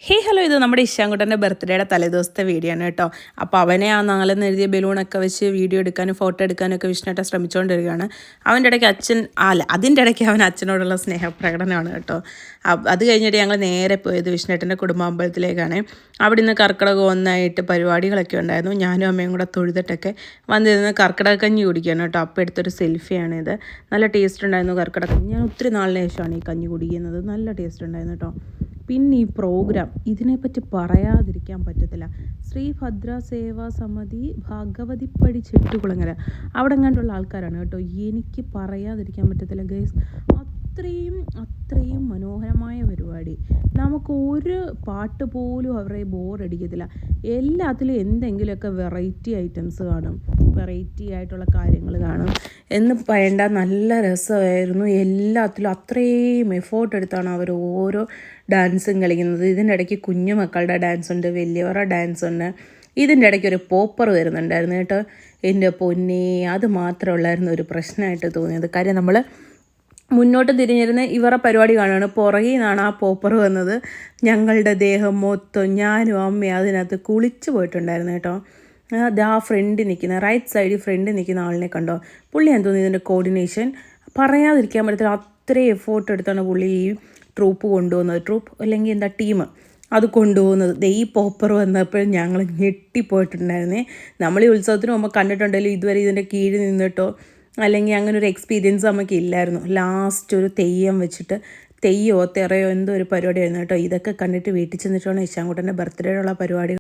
Hello, ഇത് നമ്മുടെ ഇഷാൻകുട്ടൻ്റെ ബർത്ത്ഡേയുടെ തലേദിവസത്തെ video ആണ് കേട്ടോ. അപ്പോൾ അവനെ ആ നാലെന്ന് എഴുതിയ ബലൂണൊക്കെ വെച്ച് വീഡിയോ എടുക്കാനും ഫോട്ടോ എടുക്കാനൊക്കെ വിഷ്ണുട്ട ശ്രമിച്ചുകൊണ്ടിരിക്കുകയാണ്. അവൻ്റെ ഇടയ്ക്ക് അതിൻ്റെ ഇടയ്ക്ക് അവൻ അച്ഛനോടുള്ള സ്നേഹപ്രകടനമാണ് കേട്ടോ. അത് കഴിഞ്ഞിട്ട് ഞങ്ങൾ നേരെ പോയത് വിഷ്ണുട്ടൻ്റെ കുടുംബാമ്പലത്തിലേക്കാണ്. അവിടെ നിന്ന് കർക്കിടകം ഒന്നായിട്ട് പരിപാടികളൊക്കെ ഉണ്ടായിരുന്നു. ഞാനും അമ്മയും കൂടെ തൊഴുതിട്ടൊക്കെ വന്നിരുന്ന് കർക്കിടക കഞ്ഞി കുടിക്കുകയാണ് കേട്ടോ. അപ്പോൾ എടുത്തൊരു സെൽഫിയാണിത്. നല്ല ടേസ്റ്റ് ഉണ്ടായിരുന്നു കർക്കിടക കഞ്ഞി. ഞാൻ ഒത്തിരി നാളിന് ശേഷമാണ് ഈ കഞ്ഞി കുടിക്കുന്നത്. നല്ല ടേസ്റ്റ് ഉണ്ടായിരുന്നു കേട്ടോ. പിന്നെ ഈ പ്രോഗ്രാം ഇതിനെപ്പറ്റി പറയാതിരിക്കാൻ പറ്റത്തില്ല. ശ്രീ ഭദ്ര സേവാ സമിതി ഭഗവതിപ്പടി ചെട്ടുകുളങ്ങര അവിടെ കണ്ടുള്ള ആൾക്കാരാണ് കേട്ടോ. എനിക്ക് പറയാതിരിക്കാൻ പറ്റത്തില്ല ഗൈസ്. അത്രയും മനോഹരമായ പരിപാടി. നമുക്ക് ഒരു പാട്ട് പോലും അവരെ ബോറടിക്കത്തില്ല. എല്ലാത്തിലും എന്തെങ്കിലുമൊക്കെ വെറൈറ്റി ഐറ്റംസ് കാണും, വെറൈറ്റി ആയിട്ടുള്ള കാര്യങ്ങൾ കാണും എന്ന് പറയേണ്ട. നല്ല രസമായിരുന്നു. എല്ലാത്തിലും അത്രയും എഫേർട്ട് എടുത്താണ് അവർ ഓരോ ഡാൻസും കളിക്കുന്നത്. ഇതിൻ്റെ ഇടയ്ക്ക് കുഞ്ഞു മക്കളുടെ ഡാൻസ് ഉണ്ട്, വലിയവരുടെ ഡാൻസ് ഉണ്ട്. ഇതിൻ്റെ ഇടയ്ക്ക് ഒരു പോപ്പർ വരുന്നുണ്ടായിരുന്നു കേട്ടോ. എൻ്റെ പൊന്നേ, അത് മാത്രമുള്ളായിരുന്നു ഒരു പ്രശ്നമായിട്ട് തോന്നിയത്. കാര്യം നമ്മൾ മുന്നോട്ട് തിരിഞ്ഞിരുന്ന് ഇവരുടെ പരിപാടി കാണുകയാണ്. പുറകിൽ നിന്നാണ് ആ പോപ്പർ വന്നത്. ഞങ്ങളുടെ ദേഹം മൊത്തം, ഞാനും അമ്മയും അതിനകത്ത് കുളിച്ച് പോയിട്ടുണ്ടായിരുന്നു കേട്ടോ. അത് ആ ഫ്രണ്ടിൽ നിൽക്കുന്ന റൈറ്റ് സൈഡിൽ ഫ്രണ്ടിൽ നിൽക്കുന്ന ആളിനെ കണ്ടോ. പുള്ളി ഞാൻ തോന്നി ഇതിൻ്റെ കോർഡിനേഷൻ പറയാതിരിക്കാൻ പറ്റത്തില്ല. അത്രയും എഫേർട്ട് എടുത്താണ് പുള്ളി ഈ ട്രൂപ്പ് കൊണ്ടുപോകുന്നത്. ട്രൂപ്പ് അല്ലെങ്കിൽ എന്താ ടീം അത് കൊണ്ടുപോകുന്നത്. ഈ പോപ്പർ വന്നപ്പോൾ ഞങ്ങൾ ഞെട്ടിപ്പോയിട്ടുണ്ടായിരുന്നേ. നമ്മൾ ഈ ഉത്സവത്തിന് പോകുമ്പോൾ കണ്ടിട്ടുണ്ടെങ്കിലും ഇതുവരെ ഇതിൻ്റെ കീഴിൽ നിന്നിട്ടോ അല്ലെങ്കിൽ അങ്ങനെ ഒരു എക്സ്പീരിയൻസ് നമുക്ക് ഇല്ലായിരുന്നു. ലാസ്റ്റ് ഒരു തെയ്യം വെച്ചിട്ട് തെയ്യമോ തെറയോ എന്തോ ഒരു പരിപാടിയായിരുന്നു കേട്ടോ. ഇതൊക്കെ കണ്ടിട്ട് വീട്ടിൽ ചെന്നിട്ടാണ് ഇശാൻകുട്ടൻ്റെ ബർത്ത്ഡേയുള്ള പരിപാടി